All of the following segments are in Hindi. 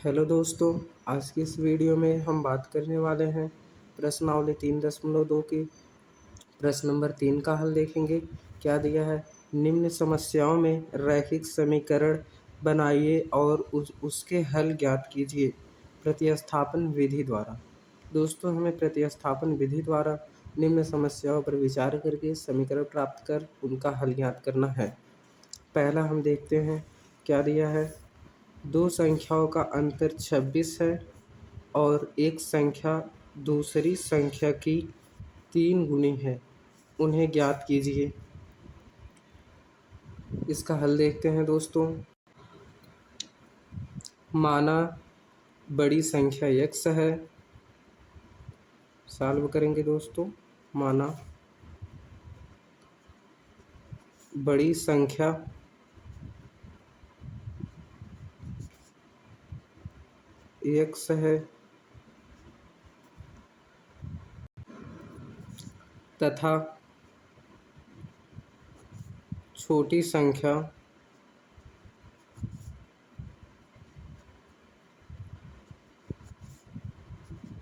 हेलो दोस्तों, आज की इस वीडियो में हम बात करने वाले हैं प्रश्नावली 3.2 की। प्रश्न नंबर 3 का हल देखेंगे। क्या दिया है? निम्न समस्याओं में रैखिक समीकरण बनाइए और उसके हल ज्ञात कीजिए प्रतिस्थापन विधि द्वारा। दोस्तों, हमें प्रतिस्थापन विधि द्वारा निम्न समस्याओं पर विचार करके समीकरण प्राप्त कर उनका हल ज्ञात करना है। पहला हम देखते हैं क्या दिया है। दो संख्याओं का अंतर 26 है और एक संख्या दूसरी संख्या की 3 गुनी है। उन्हें ज्ञात कीजिए। इसका हल देखते हैं दोस्तों। माना बड़ी संख्या x है। सॉल्व करेंगे दोस्तों। माना बड़ी संख्या x है तथा छोटी संख्या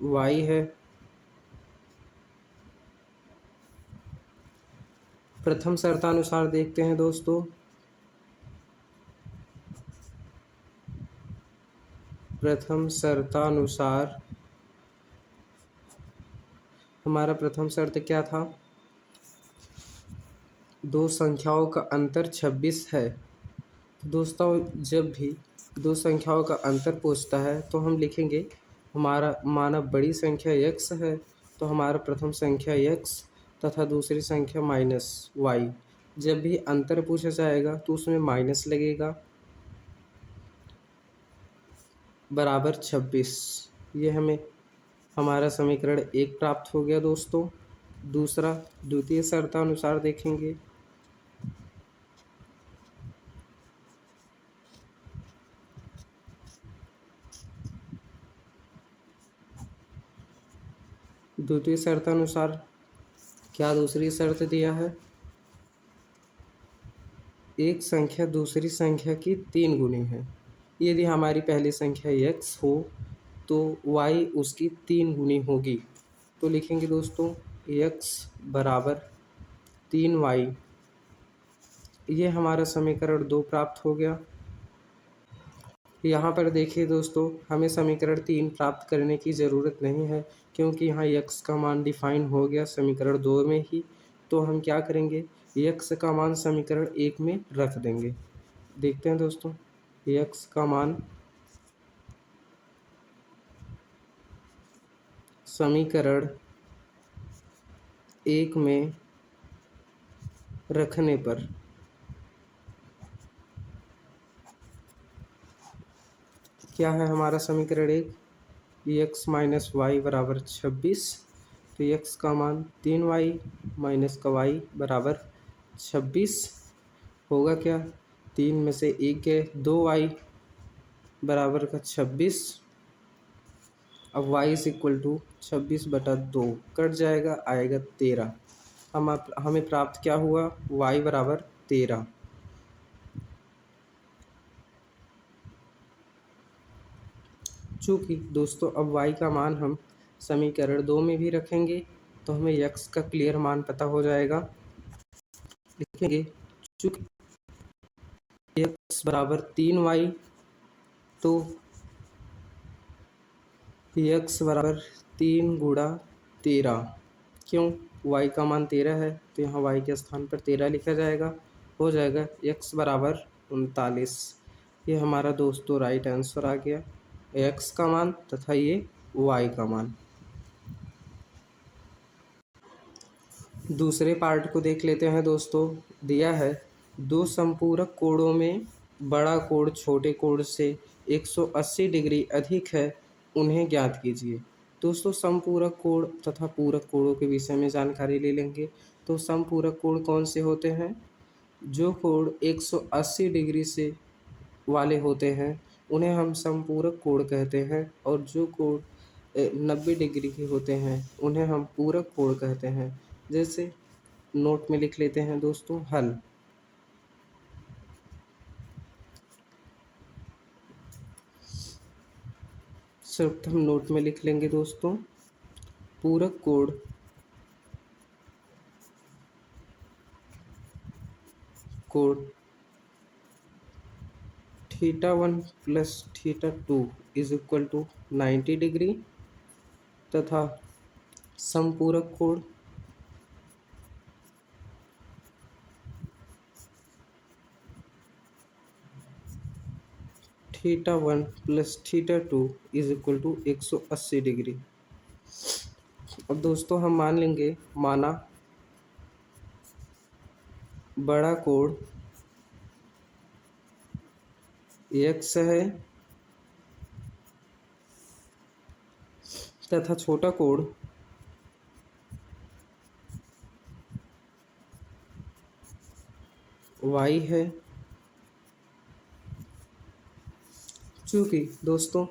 y है। प्रथम शर्तानुसार देखते हैं दोस्तों। प्रथम शर्तानुसार हमारा प्रथम शर्त क्या था? दो संख्याओं का अंतर 26 है। दोस्तों, जब भी दो संख्याओं का अंतर पूछता है तो हम लिखेंगे हमारा माना बड़ी संख्या x है तो हमारा प्रथम संख्या x तथा दूसरी संख्या -y। जब भी अंतर पूछा जाएगा तो उसमें माइनस लगेगा बराबर 26। ये हमें हमारा समीकरण 1 प्राप्त हो गया दोस्तों। दूसरा द्वितीय शर्तानुसार देखेंगे। द्वितीय शर्तानुसार क्या दूसरी शर्त दिया है? एक संख्या दूसरी संख्या की 3 गुनी है। यदि हमारी पहली संख्या x हो तो y उसकी 3 गुनी होगी। तो लिखेंगे दोस्तों x बराबर 3y। ये हमारा समीकरण 2 प्राप्त हो गया। यहाँ पर देखिए दोस्तों, हमें समीकरण 3 प्राप्त करने की ज़रूरत नहीं है क्योंकि यहाँ x का मान डिफाइन हो गया समीकरण 2 में ही। तो हम क्या करेंगे, x का मान समीकरण 1 में रख देंगे। देखते हैं दोस्तों, x का मान समीकरण 1 में रखने पर क्या है हमारा समीकरण 1? x माइनस वाई बराबर 26। तो x का मान 3y माइनस का y बराबर 26 होगा। क्या 3 में से 1 है 2y बराबर का 26। अब y इज इक्वल टू 26/2 कट जाएगा, आएगा 13। हमें प्राप्त क्या हुआ? y बराबर 13। चूँकि दोस्तों अब y का मान हम समीकरण 2 में भी रखेंगे तो हमें x का क्लियर मान पता हो जाएगा। लिखेंगे चूँकि x बराबर 3y तो x बराबर 3 गुणा 13। क्यों? y का मान 13 है तो यहाँ y के स्थान पर 13 लिखा जाएगा। हो जाएगा x बराबर 39। ये हमारा दोस्तों राइट आंसर आ गया, x का मान तथा ये y का मान। दूसरे पार्ट को देख लेते हैं दोस्तों। दिया है दो संपूरक कोणों में बड़ा कोण छोटे कोण से 180 डिग्री अधिक है, उन्हें ज्ञात कीजिए। दोस्तों, समपूरक कोण तथा पूरक कोणों के विषय में जानकारी ले लेंगे। तो समपूरक कोण कौन से होते हैं? जो कोण 180 डिग्री से वाले होते हैं उन्हें हम समपूरक कोण कहते हैं, और जो कोण 90 डिग्री के होते हैं उन्हें हम पूरक कोण कहते हैं। जैसे नोट में लिख लेते हैं दोस्तों हल। सर्वप्रथम नोट में लिख लेंगे दोस्तों, पूरक कोण θ1 plus θ2 is equal to 90 degree तथा समपूरक कोण θ1 plus θ2 is equal to 180 degree. अब दोस्तों हम मान लेंगे, माना बड़ा कोण x है तथा छोटा कोण y है। चूँकि दोस्तों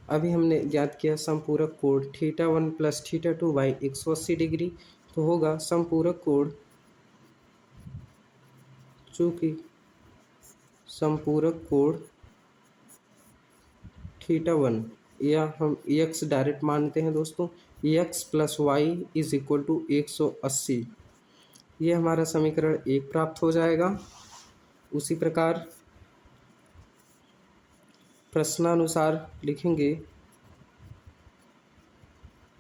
अभी हमने ज्ञात किया समपूरक कोण θ1 प्लस θ2 बाई 180 डिग्री, तो होगा समपूरक कोण, चूँकि समपूरक कोण θ1 या हम x डायरेक्ट मानते हैं दोस्तों, x plus y is equal to 180। ये हमारा समीकरण 1 प्राप्त हो जाएगा। उसी प्रकार प्रश्नानुसार लिखेंगे,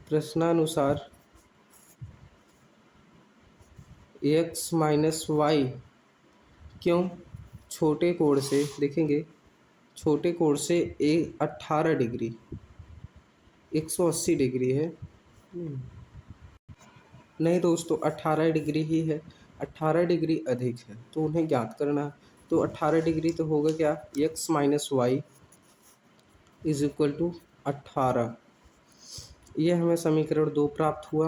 प्रश्नानुसार x माइनस वाई, क्यों छोटे कोण से देखेंगे, छोटे कोण से 18 डिग्री 180 डिग्री है, नहीं दोस्तों 18 डिग्री ही है, 18 डिग्री अधिक है तो उन्हें ज्ञात करना है। तो 18 डिग्री तो होगा क्या, x minus y is equal to 18। ये हमें समीकरण 2 प्राप्त हुआ।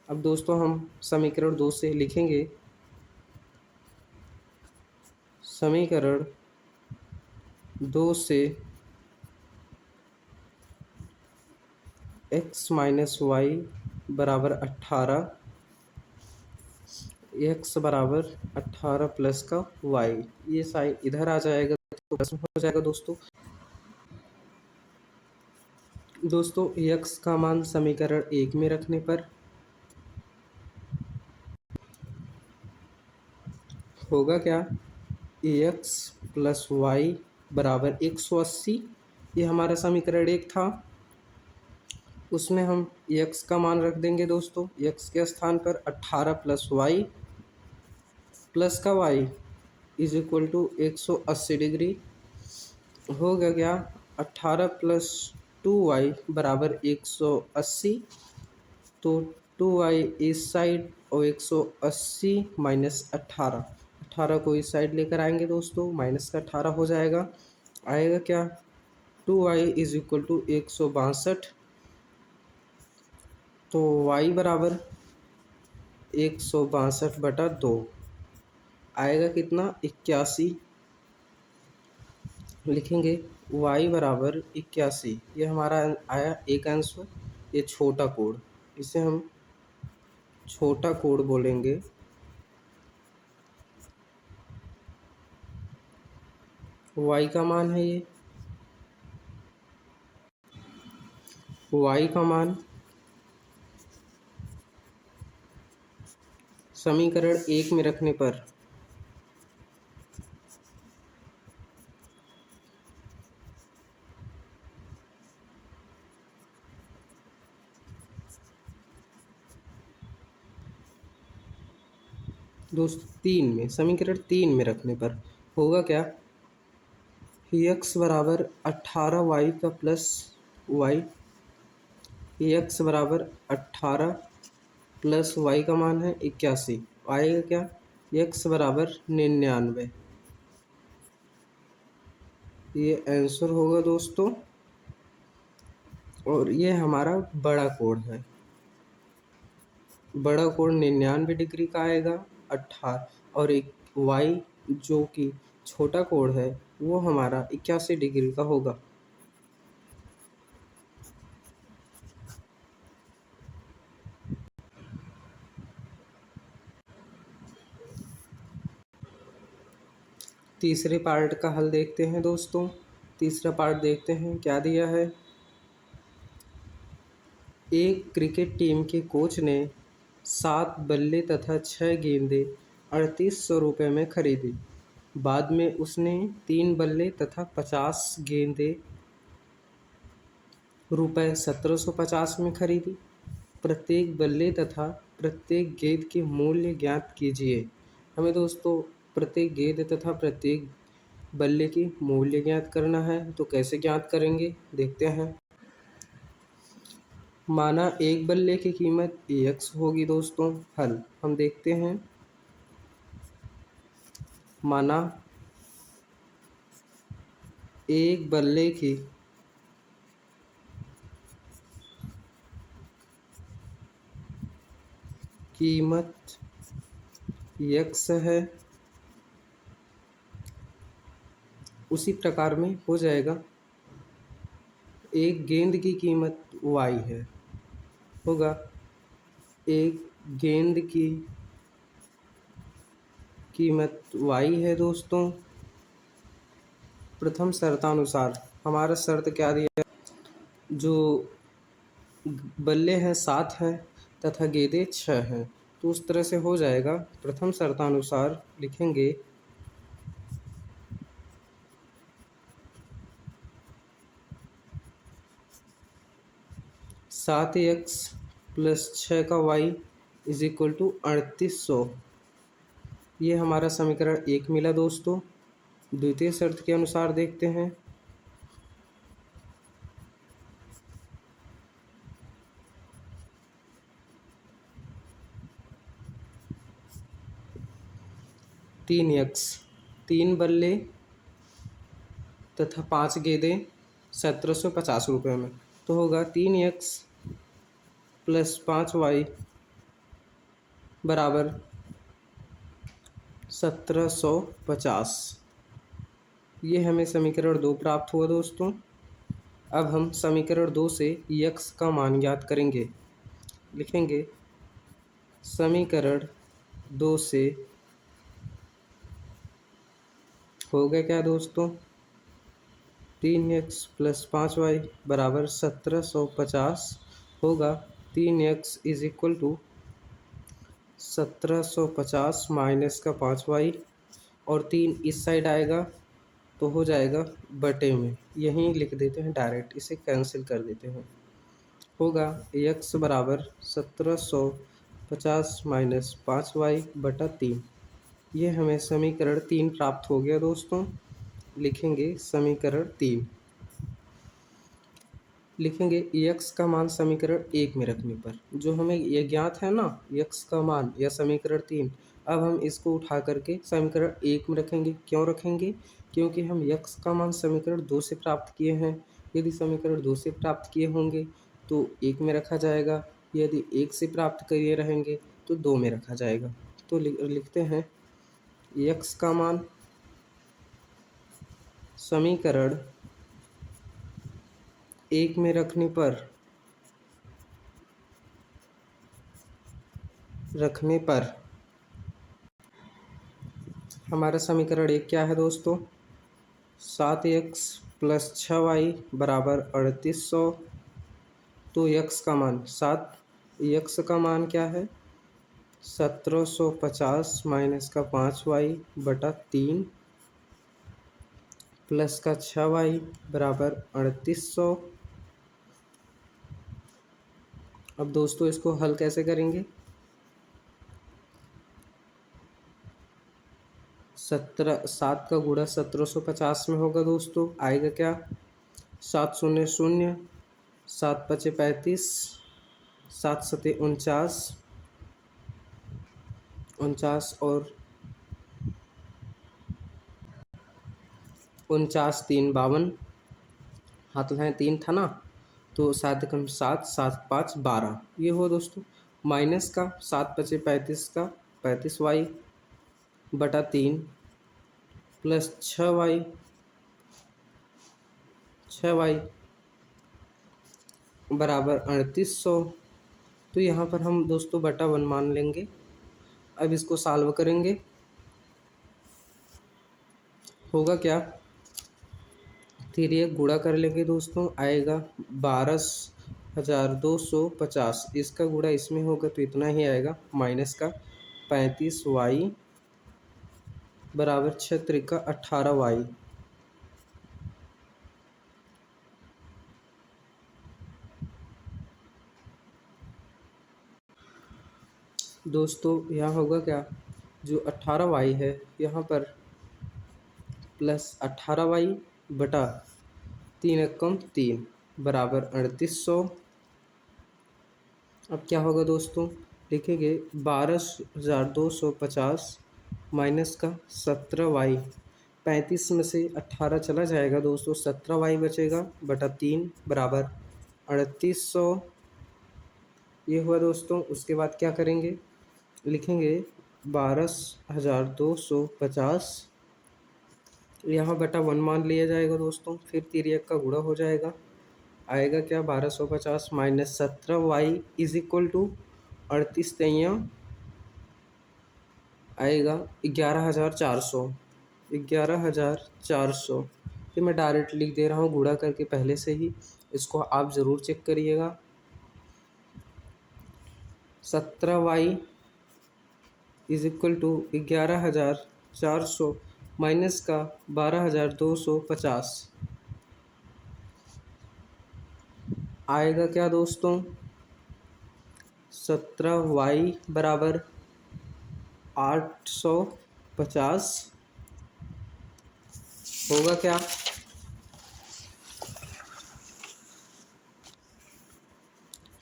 अब दोस्तों हम समीकरण 2 से लिखेंगे, समीकरण 2 से x माइनस वाई बराबर 18, x बराबर 18 प्लस का y, ये साइन इधर आ जाएगा तो प्रश्न हो जाएगा दोस्तों। दोस्तों x का मान समीकरण 1 में रखने पर होगा क्या, ax प्लस वाई बराबर 180, ये हमारा समीकरण 1 था। उसमें हम x का मान रख देंगे दोस्तों, x के स्थान पर 18 प्लस वाई प्लस का y is equal to 180 degree. होगा क्या, 18 प्लस 2y बराबर 180, तो 2y इस साइड और 180 माइनस 18 को इस साइड लेकर आएंगे दोस्तों, माइनस का 18 हो जाएगा। आएगा क्या, 2y इज इक्वल टू 162, तो y बराबर 162/2 आएगा कितना, 81। लिखेंगे y बराबर 81, ये हमारा आया एक आंसर। ये छोटा कोण, इसे हम छोटा कोण बोलेंगे। y का मान है ये, y का मान समीकरण 1 में रखने पर दोस्तों 3 में, समीकरण 3 में रखने पर होगा क्या, x बराबर 18y का प्लस y, x बराबर 18 प्लस y का मान है 81, आएगा क्या, x बराबर 99। ये आंसर होगा दोस्तों, और ये हमारा बड़ा कोण है। बड़ा कोण 99 डिग्री का आएगा 18, और एक y जो कि छोटा कोण है वो हमारा 81 डिग्री का होगा। तीसरे पार्ट का हल देखते हैं दोस्तों। तीसरा पार्ट देखते हैं क्या दिया है। एक क्रिकेट टीम के कोच ने 7 बल्ले तथा 6 गेंदें 3800 रुपये में खरीदी। बाद में उसने 3 बल्ले तथा 50 गेंदें रुपये 1750 में खरीदी। प्रत्येक बल्ले तथा प्रत्येक गेंद के मूल्य ज्ञात कीजिए। हमें दोस्तों प्रत्येक गेंद तथा प्रत्येक बल्ले की मूल्य ज्ञात करना है, तो कैसे ज्ञात करेंगे देखते हैं। माना एक बल्ले की कीमत x होगी दोस्तों। हल हम देखते हैं। माना एक बल्ले की कीमत x है, उसी प्रकार में हो जाएगा एक गेंद की कीमत y है, होगा एक गेंद की कीमत y है दोस्तों। प्रथम शर्तानुसार हमारा शर्त क्या दिया, जो बल्ले हैं 7 हैं तथा गेंदें 6 हैं, तो उस तरह से हो जाएगा। प्रथम शर्तानुसार लिखेंगे 7x + 6 का y = 3800। ये हमारा समीकरण 1 मिला दोस्तों। द्वितीय शर्त के अनुसार देखते हैं। तीन x 3 बल्ले तथा 5 गेंदें 1750 रुपये में, तो होगा 3x + 5y बराबर 1750। ये हमें समीकरण 2 प्राप्त हुआ दोस्तों। अब हम समीकरण 2 से x का मान ज्ञात करेंगे। लिखेंगे समीकरण 2 से हो गया क्या दोस्तों, 3x + 5y बराबर 1750 होगा। 3x = 1750 माइनस का 5y, और 3 इस साइड आएगा तो हो जाएगा बटे में, यहीं लिख देते हैं डायरेक्ट, इसे कैंसिल कर देते हैं। होगा x बराबर 1750 माइनस 5y बटा 3। ये हमें समीकरण 3 प्राप्त हो गया दोस्तों। लिखेंगे समीकरण 3। लिखेंगे x का मान समीकरण 1 में रखने पर, जो हमें ये ज्ञात है ना x का मान या समीकरण 3, अब हम इसको उठा करके समीकरण 1 में रखेंगे। क्यों रखेंगे, क्योंकि हम x का मान समीकरण 2 से प्राप्त किए हैं। यदि समीकरण 2 से प्राप्त किए होंगे तो 1 में रखा जाएगा, यदि 1 से प्राप्त किए रहेंगे तो 2 में रखा जाएगा। तो लिखते हैं x का मान समीकरण 1 में रखने पर हमारा समीकरण 1 क्या है दोस्तों, 7x + 6y बराबर 3800। तो x का मान x का मान क्या है, 1750 माइनस का 5y बटा 3 प्लस का 6y बराबर 3800। अब दोस्तों इसको हल कैसे करेंगे, 7 का गुणा 1750 में होगा दोस्तों, आएगा क्या 7 शून्य शून्य, 7 पचे 35, 7 सते 49, 49 और 49 3 52, हाथ लगाएं 3 था ना, तो 7 कम 7, 7 5 12, ये हो दोस्तों। माइनस का 7 पचे 35 का 35y बटा 3 प्लस 6y बराबर 3800। तो यहाँ पर हम दोस्तों बटा 1 मान लेंगे। अब इसको सॉल्व करेंगे, होगा क्या तिर्यक गुणा कर लेंगे दोस्तों, आएगा 12,250। इसका गुणा इसमें होगा तो इतना ही आएगा, माइनस का 35y बराबर 6 त्रिका 18y। दोस्तों यहाँ होगा क्या, जो 18y है यहाँ पर प्लस 18y बटा 3 एकम 3 बराबर 3800। अब क्या होगा दोस्तों, लिखेंगे 12,250 माइनस का 17y। 35 में से 18 चला जाएगा दोस्तों, 17y बचेगा बटा 3 बराबर 3800। ये हुआ दोस्तों। उसके बाद क्या करेंगे, लिखेंगे 12,250 यहाँ बटा 1 मान लिया जाएगा दोस्तों, फिर तिर्यक का गुणा हो जाएगा, आएगा क्या 1250 minus 17y is equal to 38 तैया आएगा 11,400। 11,400 ये मैं डायरेक्ट लिख दे रहा हूँ गुणा करके पहले से ही, इसको आप ज़रूर चेक करिएगा। 17y is equal to 11,400 minus का 12,250 आएगा क्या दोस्तों, 17y बराबर 850 होगा क्या।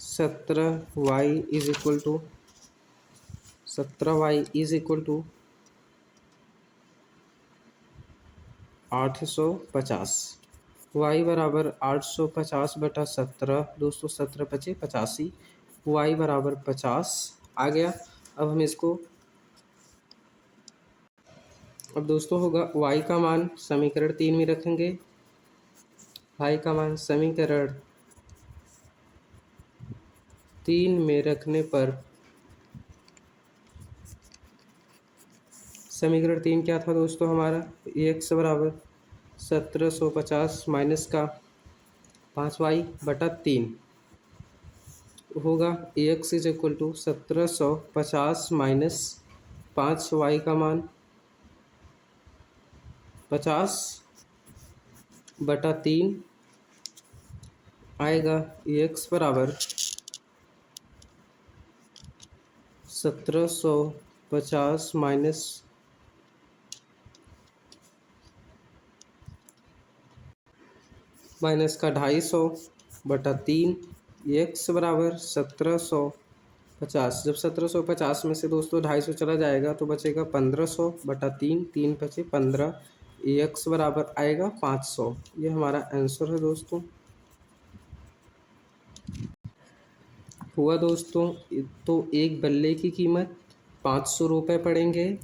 17y is equal to 850। y बराबर 850 बटा 17 दोस्तों, 17 पचे 85, y बराबर 50 आ गया। अब हम इसको, अब दोस्तों होगा y का मान समीकरण 3 में रखेंगे। y का मान समीकरण 3 में रखने पर, समीकरण 3 क्या था दोस्तों हमारा, x बराबर 1750 माइनस का 5y बटा 3 होगा। x is equal to 1750 minus 5y का मान 50 बटा 3 आएगा। x बराबर 1750 माइनस का 250 बटा 3, x बराबर 1750। जब 1750 में से दोस्तों 250 चला जाएगा तो बचेगा 1500 बटा 3, 3 बचे 15, x बराबर आएगा 500। ये हमारा आंसर है दोस्तों। हुआ दोस्तों। तो एक बल्ले की कीमत 500 रुपये पड़ेंगे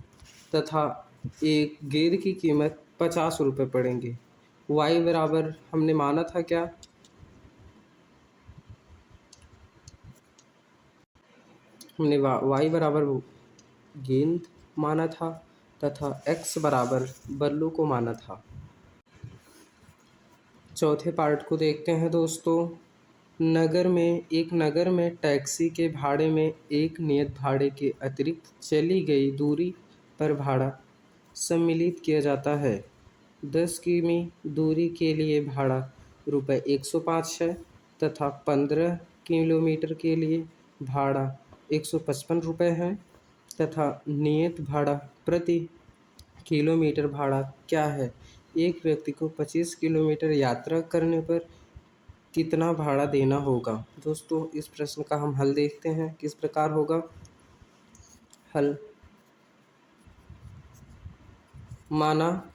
तथा एक गेंद की कीमत 50 रुपये पड़ेंगे। y बराबर हमने माना था क्या, हमने y बराबर गेंद माना था तथा x बराबर बल्लों को माना था। चौथे पार्ट को देखते हैं दोस्तों। नगर में टैक्सी के भाड़े में एक नियत भाड़े के अतिरिक्त चली गई दूरी पर भाड़ा सम्मिलित किया जाता है। 10 किमी दूरी के लिए भाड़ा रुपये 105 है तथा 15 किलोमीटर के लिए भाड़ा 155 रुपये है तथा नियत भाड़ा प्रति किलोमीटर भाड़ा क्या है। एक व्यक्ति को 25 किलोमीटर यात्रा करने पर कितना भाड़ा देना होगा। दोस्तों इस प्रश्न का हम हल देखते हैं किस प्रकार होगा। हल, माना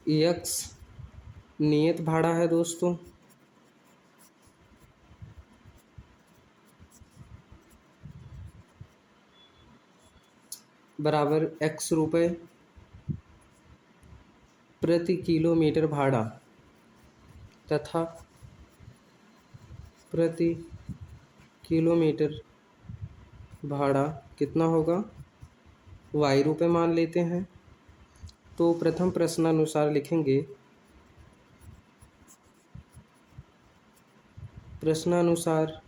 x नियत भाड़ा है दोस्तों, बराबर x रुपये प्रति किलोमीटर भाड़ा तथा प्रति किलोमीटर भाड़ा कितना होगा, y रुपये मान लेते हैं। तो प्रथम प्रश्नानुसार लिखेंगे, प्रश्नानुसार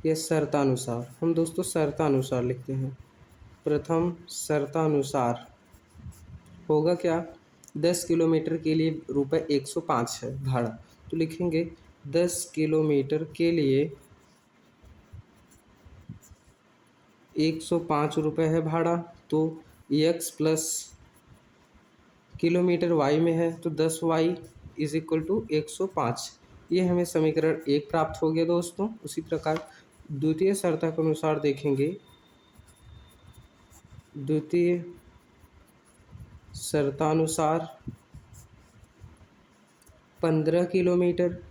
या शर्तानुसार। हम दोस्तों शर्तानुसार लिखते हैं। प्रथम शर्तानुसार होगा क्या, 10 किलोमीटर के लिए रुपये 105 है भाड़ा, तो लिखेंगे 10 किलोमीटर के लिए 105 रुपये है भाड़ा। तो x प्लस किलोमीटर y में है, तो 10y इज इक्वल टू 105। ये हमें समीकरण 1 प्राप्त हो गया दोस्तों। उसी प्रकार द्वितीय शर्त के अनुसार देखेंगे। द्वितीय शर्तानुसार 15 किलोमीटर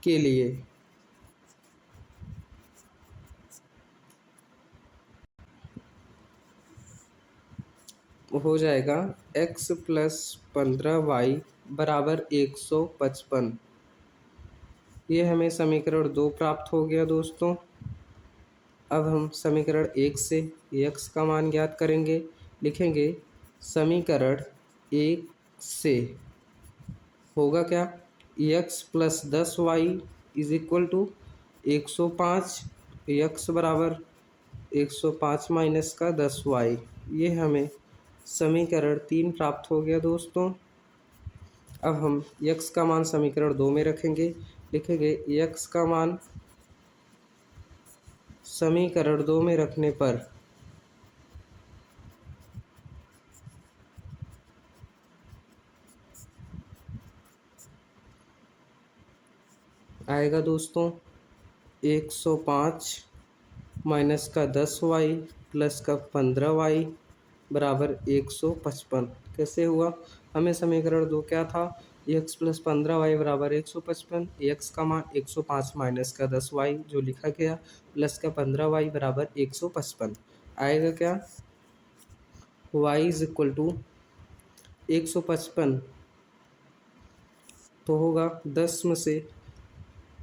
के लिए हो जाएगा x प्लस 15y बराबर 155। ये हमें समीकरण 2 प्राप्त हो गया दोस्तों। अब हम समीकरण 1 से x का मान ज्ञात करेंगे। लिखेंगे समीकरण 1 से होगा क्या, x plus 10y is equal to 105। x बराबर 105 माइनस का 10y। ये हमें समीकरण 3 प्राप्त हो गया दोस्तों। अब हम x का मान समीकरण 2 में रखेंगे। लिखेंगे x का मान समीकरण 2 में रखने पर आएगा दोस्तों 105 माइनस का 10y प्लस का 15y बराबर 155। कैसे हुआ, हमें समीकरण 2 क्या था, x प्लस 15y बराबर 155। x का मान 105 माइनस का 10y जो लिखा गया प्लस का 15y बराबर 155 आएगा क्या, y इज इक्वल टू 155 तो होगा 10 में से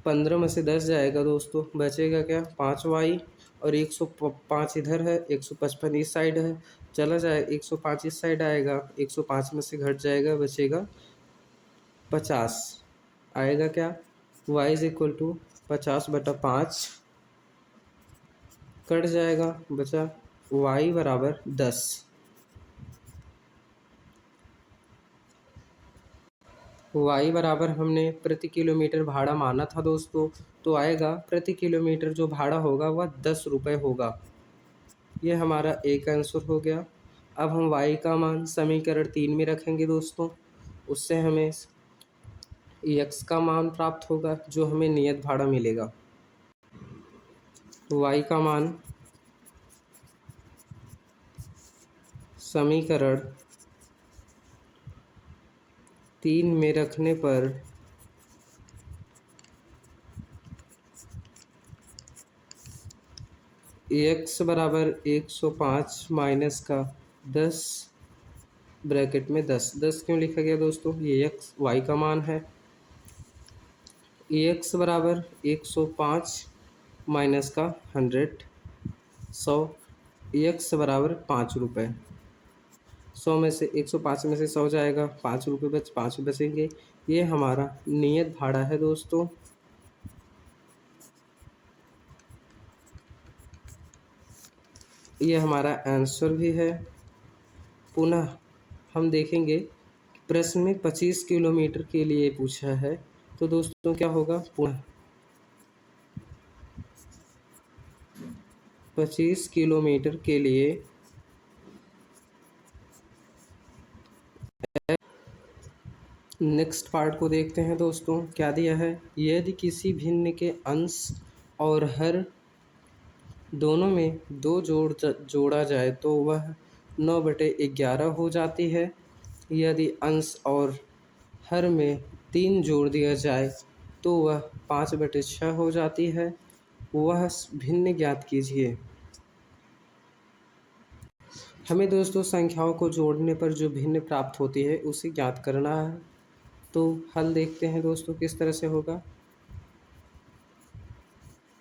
15 में से 10 जाएगा दोस्तों, बचेगा क्या 5y और 105 इधर है, 155 इस साइड है, चला जाए 105 इस साइड आएगा, 105 में से घट जाएगा, बचेगा 50 आएगा क्या, y इज इक्वल टू 50/5 कट जाएगा, बचा y बराबर 10। y बराबर हमने प्रति किलोमीटर भाड़ा माना था दोस्तों, तो आएगा प्रति किलोमीटर जो भाड़ा होगा वह 10 रुपये होगा। ये हमारा एक आंसर हो गया। अब हम y का मान समीकरण 3 में रखेंगे दोस्तों, उससे हमें x का मान प्राप्त होगा जो हमें नियत भाड़ा मिलेगा। y का मान समीकरण 3 में रखने पर x बराबर 105 माइनस का 10 ब्रैकेट में 10 क्यों लिखा गया दोस्तों, ये x y का मान है। x बराबर 105 माइनस का 100 x बराबर 5 रुपये। 100 में से 105 में से 100 जाएगा, 5 रुपये 5 बचेंगे। ये हमारा नियत भाड़ा है दोस्तों। ये हमारा आंसर भी है। पुनः हम देखेंगे प्रश्न में 25 किलोमीटर के लिए पूछा है, तो दोस्तों क्या होगा, पुनः 25 किलोमीटर के लिए नेक्स्ट पार्ट को देखते हैं दोस्तों। क्या दिया है, यदि किसी भिन्न के अंश और हर दोनों में 2 जोड़ा जाए तो वह 9/11 हो जाती है। यदि अंश और हर में 3 जोड़ दिया जाए तो वह 5/6 हो जाती है। वह भिन्न ज्ञात कीजिए। हमें दोस्तों संख्याओं को जोड़ने पर जो भिन्न प्राप्त होती है उसे ज्ञात करना है। तो हल देखते हैं दोस्तों किस तरह से होगा।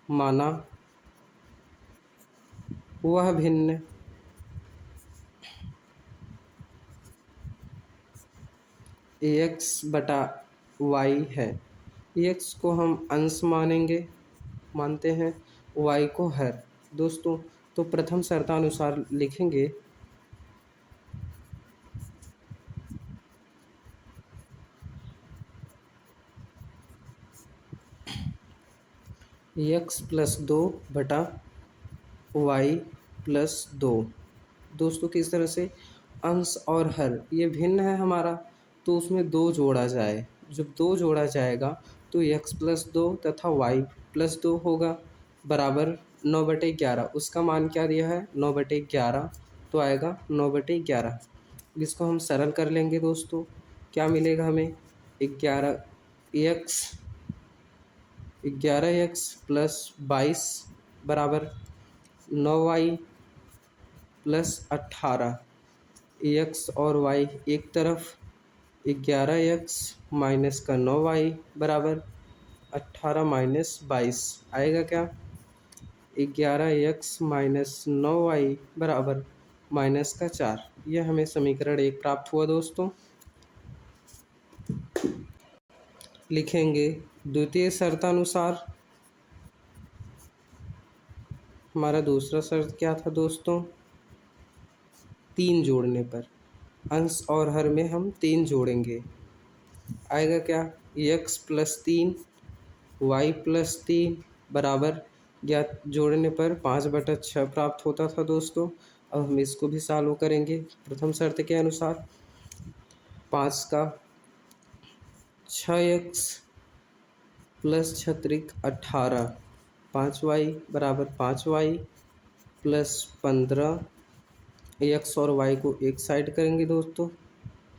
माना वह भिन्न एक्स बटा वाई है। एक्स को हम अंश मानते हैं, वाई को हर। दोस्तों, तो प्रथम शर्तानुसार लिखेंगे एक्स प्लस 2 बटा वाई प्लस 2। दोस्तों, किस तरह से अंश और हर ये भिन्न है हमारा, तो उसमें 2 जोड़ा जाए। जब 2 जोड़ा जाएगा तो एक्स प्लस 2 तथा वाई प्लस 2 होगा बराबर 9/11। उसका मान क्या दिया है? 9/11, तो आएगा 9/11। इसको हम सरल कर लेंगे दोस्तों। क्या मिलेगा हमें? 11x प्लस 22 बराबर 9y प्लस 18। एक्स और वाई एक तरफ, 11x माइनस का 9y बराबर 18 माइनस 22 आएगा क्या? 11x माइनस 9y बराबर माइनस का 4। यह हमें समीकरण 1 प्राप्त हुआ दोस्तों। लिखेंगे द्वितीय शर्तानुसार। हमारा दूसरा शर्त क्या था दोस्तों? 3 जोड़ने पर, अंश और हर में हम 3 जोड़ेंगे। आएगा क्या? x प्लस 3 वाई प्लस 3 बराबर, या जोड़ने पर 5/6 प्राप्त होता था दोस्तों। अब हम इसको भी सॉल्व करेंगे प्रथम शर्त के अनुसार। 5 का 6x प्लस 18, 5y बराबर 5y प्लस 15। एक्स और वाई को एक साइड करेंगे दोस्तों।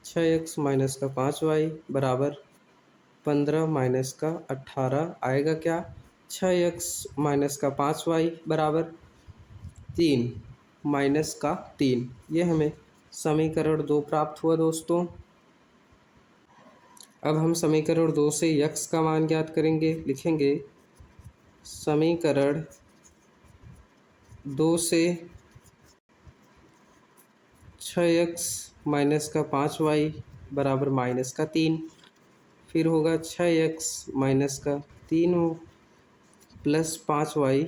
6x माइनस का 5y बराबर 15 माइनस का 18 आएगा क्या? 6x माइनस का 5y बराबर 3 माइनस का 3। ये हमें समीकरण 2 प्राप्त हुआ दोस्तों। अब हम समीकरण 2 से x का मान ज्ञात करेंगे। लिखेंगे समीकरण 2 से 6x माइनस का 5y बराबर माइनस का 3, फिर होगा 6x माइनस का 3 प्लस 5y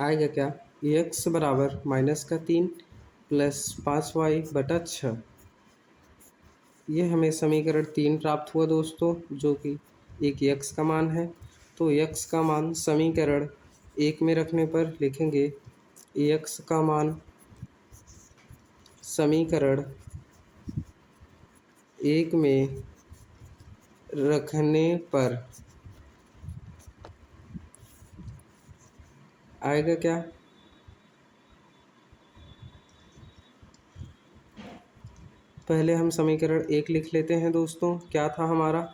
आएगा क्या? x बराबर माइनस का 3 प्लस 5y बटा 6। ये हमें समीकरण 3 प्राप्त हुआ दोस्तों, जो कि एक x का मान है। तो x का मान समीकरण 1 में रखने पर लिखेंगे x का मान समीकरण 1 में रखने पर आएगा क्या? पहले हम समीकरण 1 लिख लेते हैं दोस्तों। क्या था हमारा?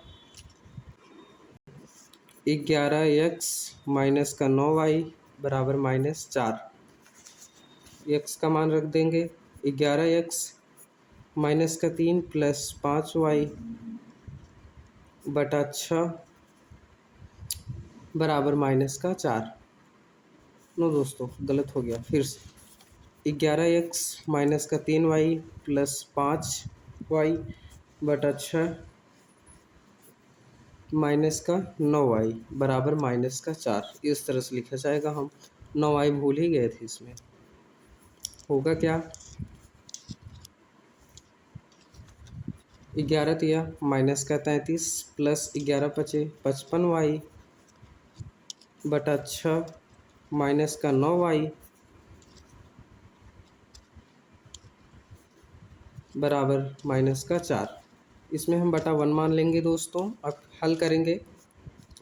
11x माइनस का 9y बराबर माइनस 4। x का मान रख देंगे 11x माइनस का 3 प्लस 5y बटा 6 बराबर माइनस का 4। नो दोस्तों, गलत हो गया। फिर से 11x माइनस का 3y प्लस 5y बटा 6 माइनस का 9y बराबर माइनस का 4। इस तरह से लिखा जाएगा। हम 9y भूल ही गए थे इसमें। होगा क्या? 11 तिया माइनस का 33 प्लस 11 पचे 55y बटा 6 माइनस का 9y बराबर माइनस का 4। इसमें हम बटा 1 मान लेंगे दोस्तों। अब हल करेंगे,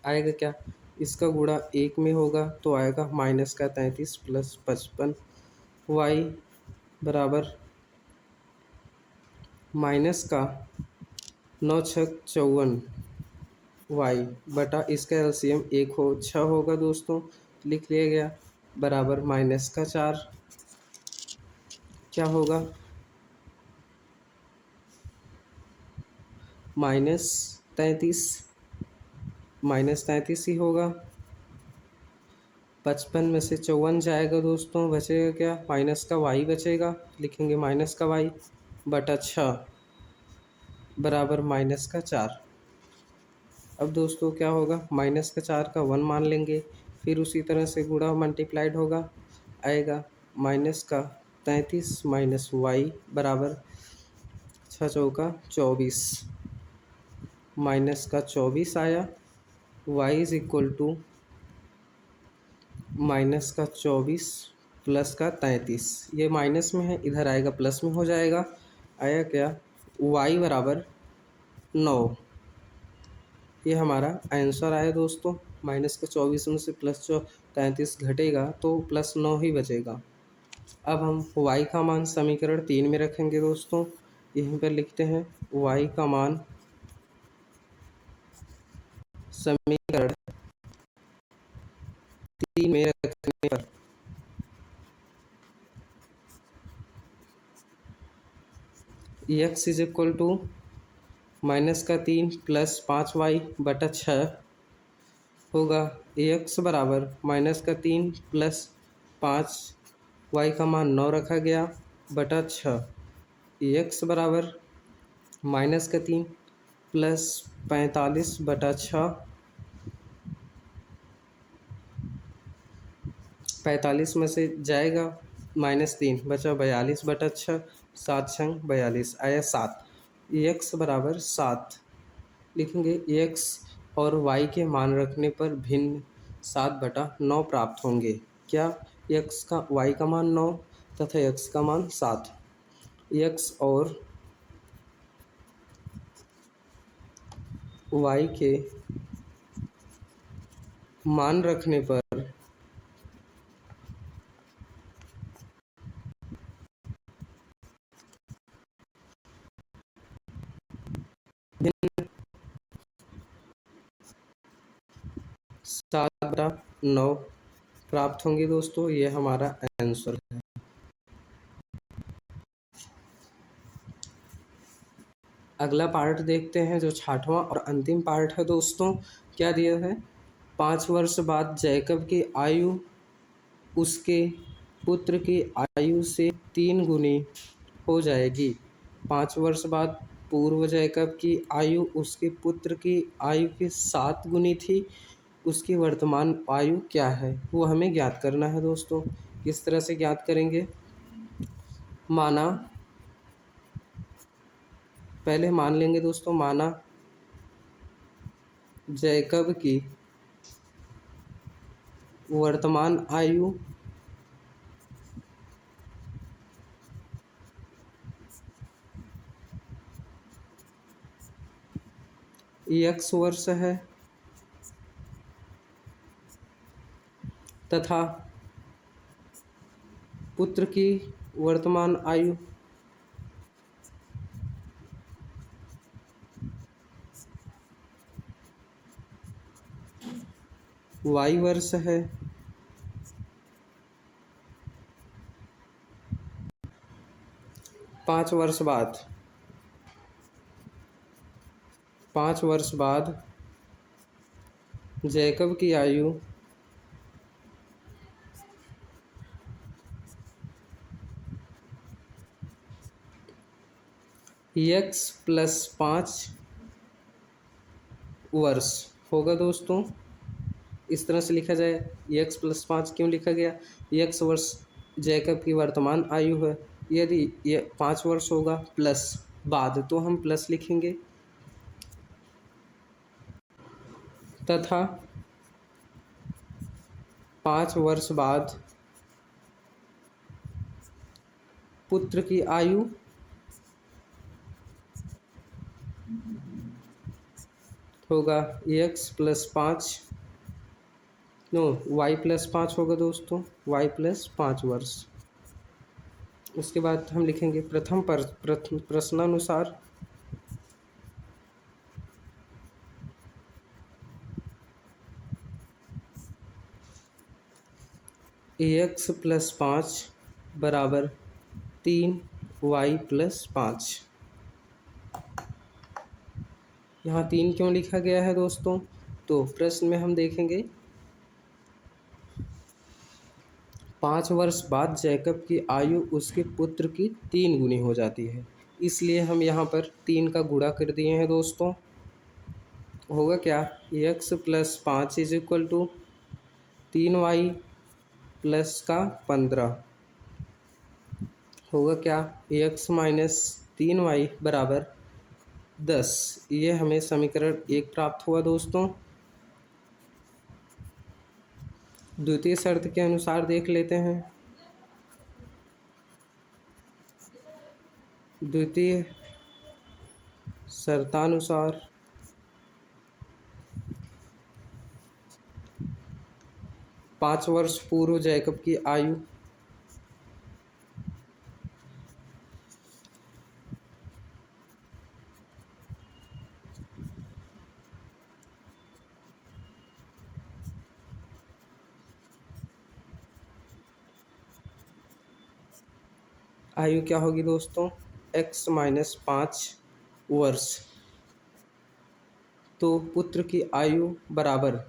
आएगा क्या? इसका गुणा 1 में होगा तो आएगा माइनस का 33 प्लस 55y बराबर माइनस का 9 छक 54y बटा, इसका एलसीएम 1 हो 6 होगा दोस्तों। लिख लिया गया बराबर माइनस का 4। क्या होगा? -33 ही होगा। 55 में से 54 जाएगा दोस्तों, बचेगा क्या? माइनस का y बचेगा। लिखेंगे माइनस का y बटा 6। बराबर -4। अब दोस्तों क्या होगा, -4 का 1 मान लेंगे, फिर उसी तरह से गुणा मल्टीप्लाइड होगा, आएगा -33 माइनस वाई बराबर 6 चौका 24, -24 आया। Y is equal to -24 plus का 33, ये माइनस में है, इधर आएगा प्लस में हो जाएगा। आया क्या, y बराबर 9। ये हमारा आंसर आया दोस्तों। -24 में से +33 घटेगा तो +9 ही बचेगा। अब हम y का मान समीकरण 3 में रखेंगे दोस्तों। यहीं पर लिखते हैं y का मान समीकरण 3 में रखने पर x is equal to -3 plus 5y बटा 6 होगा। x बराबर -3 प्लस 5, y का मान 9 रखा गया बटा 6। x बराबर -3 प्लस 45 बटा 6, 45 में से जाएगा -3 बचा 42 बटा 6, 7 छंग 42 आया 7। x बराबर 7 लिखेंगे। x और y के मान रखने पर भिन्न 7/9 प्राप्त होंगे। क्या, x का y का मान 9 तथा x का मान 7। x और y के मान रखने पर भिन्न 7/9 प्राप्त होंगे दोस्तों। ये हमारा आंसर है। अगला पार्ट देखते हैं जो 6वां और अंतिम पार्ट है दोस्तों। क्या दिया है, 5 वर्ष बाद जैकब की आयु उसके पुत्र की आयु से 3 गुनी हो जाएगी। 5 वर्ष बाद पूर्व जैकब की आयु उसके पुत्र की आयु के 7 गुनी थी। उसकी वर्तमान आयु क्या है वो हमें ज्ञात करना है दोस्तों। किस तरह से ज्ञात करेंगे, माना, पहले मान लेंगे दोस्तों, माना जैकब की वर्तमान आयु x वर्ष है तथा पुत्र की वर्तमान आयु y वर्ष है। 5 वर्ष बाद 5 वर्ष बाद जैकब की आयु x + 5 वर्ष होगा दोस्तों। इस तरह से लिखा जाए, x + 5 क्यों लिखा गया, x वर्ष जैकब की वर्तमान आयु है। यदि ये 5 वर्ष होगा प्लस बाद तो हम प्लस लिखेंगे, तथा 5 वर्ष बाद पुत्र की आयु होगा x + 5, नो y + 5 होगा दोस्तों, y + 5 वर्ष। उसके बाद हम लिखेंगे प्रथम प्रश्नानुसार x + 5 बराबर 3 y + 5। यहाँ 3 क्यों लिखा गया है दोस्तों, तो प्रश्न में हम देखेंगे 5 वर्ष बाद जैकब की आयु उसके पुत्र की 3 गुनी हो जाती है। इसलिए हम यहाँ पर 3 का गुणा कर दिए हैं दोस्तों। होगा क्या, x plus 5 is equal to 3y plus का 15। होगा क्या, x माइनस 3y बराबर 10। ये हमें समीकरण 1 प्राप्त हुआ दोस्तों। द्वितीय शर्त के अनुसार देख लेते हैं। द्वितीय शर्तानुसार 5 वर्ष पूर्व जैकब की आयु क्या होगी दोस्तों, x माइनस 5 वर्ष। तो पुत्र की आयु बराबर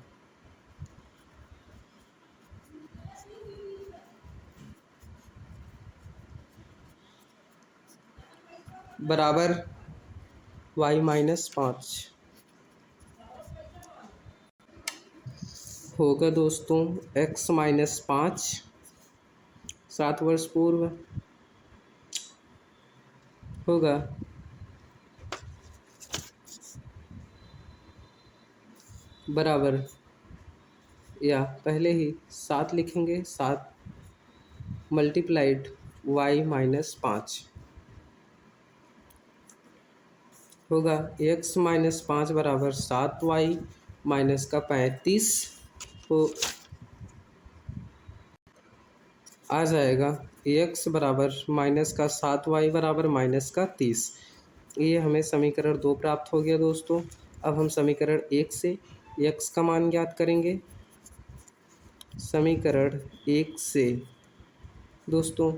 y माइनस 5 होगा दोस्तों। x माइनस 5 7 वर्ष पूर्व होगा बराबर, या पहले ही 7 लिखेंगे, 7 मल्टीप्लाइड y माइनस 5 होगा x माइनस 5 बराबर 7y माइनस का 35 हो आ जाएगा। x बराबर माइनस का 7y बराबर माइनस का 30। ये हमें समीकरण 2 प्राप्त हो गया दोस्तों। अब हम समीकरण 1 से x का मान ज्ञात करेंगे। समीकरण 1 से दोस्तों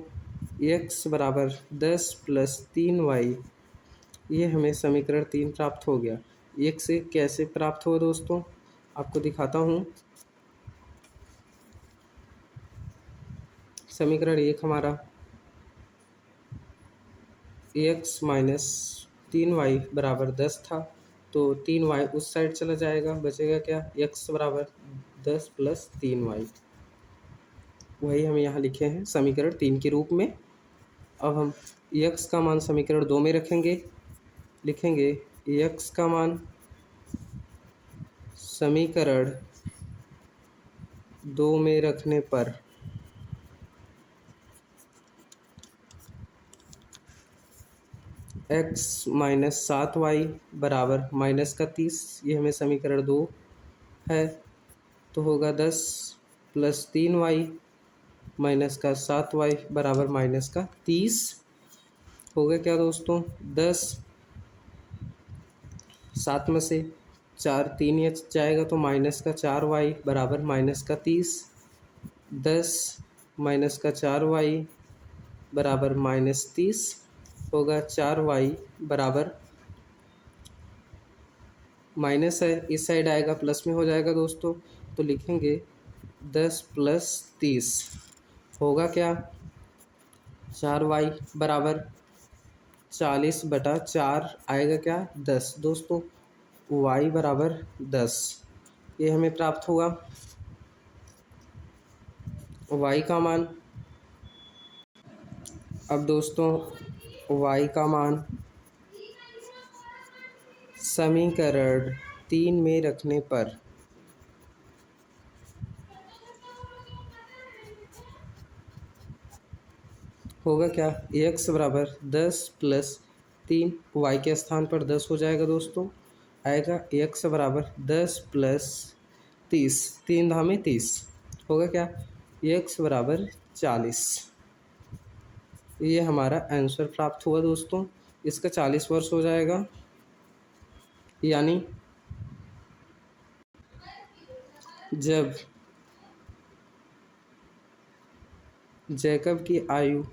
x बराबर 10 प्लस 3y, ये हमें समीकरण 3 प्राप्त हो गया। 1 से कैसे प्राप्त हुआ दोस्तों, आपको दिखाता हूँ। समीकरण 1 हमारा x माइनस 3y बराबर 10 था, तो 3y उस साइड चला जाएगा, बचेगा क्या, x बराबर 10 प्लस 3y। वही हम यहाँ लिखे हैं समीकरण 3 के रूप में। अब हम x का मान समीकरण 2 में रखेंगे। लिखेंगे x का मान समीकरण 2 में रखने पर x माइनस 7y बराबर माइनस का 30। ये हमें समीकरण 2 है, तो होगा 10 प्लस 3y माइनस का 7y बराबर माइनस का 30। होगा क्या दोस्तों, 10 7 में से 4 3 ये जाएगा, तो माइनस का 4y बराबर माइनस का 30। 10 माइनस का 4y बराबर माइनस 30 होगा। 4y बराबर माइनस है, इस साइड आएगा प्लस में हो जाएगा दोस्तों, तो लिखेंगे 10 प्लस 30 होगा क्या, 4y बराबर 40/4 आएगा क्या, 10 दोस्तों। y बराबर 10, ये हमें प्राप्त हुआ। y का मान, अब दोस्तों y का मान समीकरण 3 में रखने पर होगा क्या, x बराबर 10 प्लस 3, y के स्थान पर 10 हो जाएगा दोस्तों, आएगा x बराबर 10 प्लस 30, 3 धामे 30 होगा क्या, x बराबर 40। ये हमारा आंसर प्राप्त हुआ दोस्तों। इसका 40 वर्ष हो जाएगा, यानी जब जैकब की आयु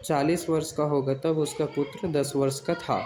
40 वर्ष का होगा तब उसका पुत्र 10 वर्ष का था।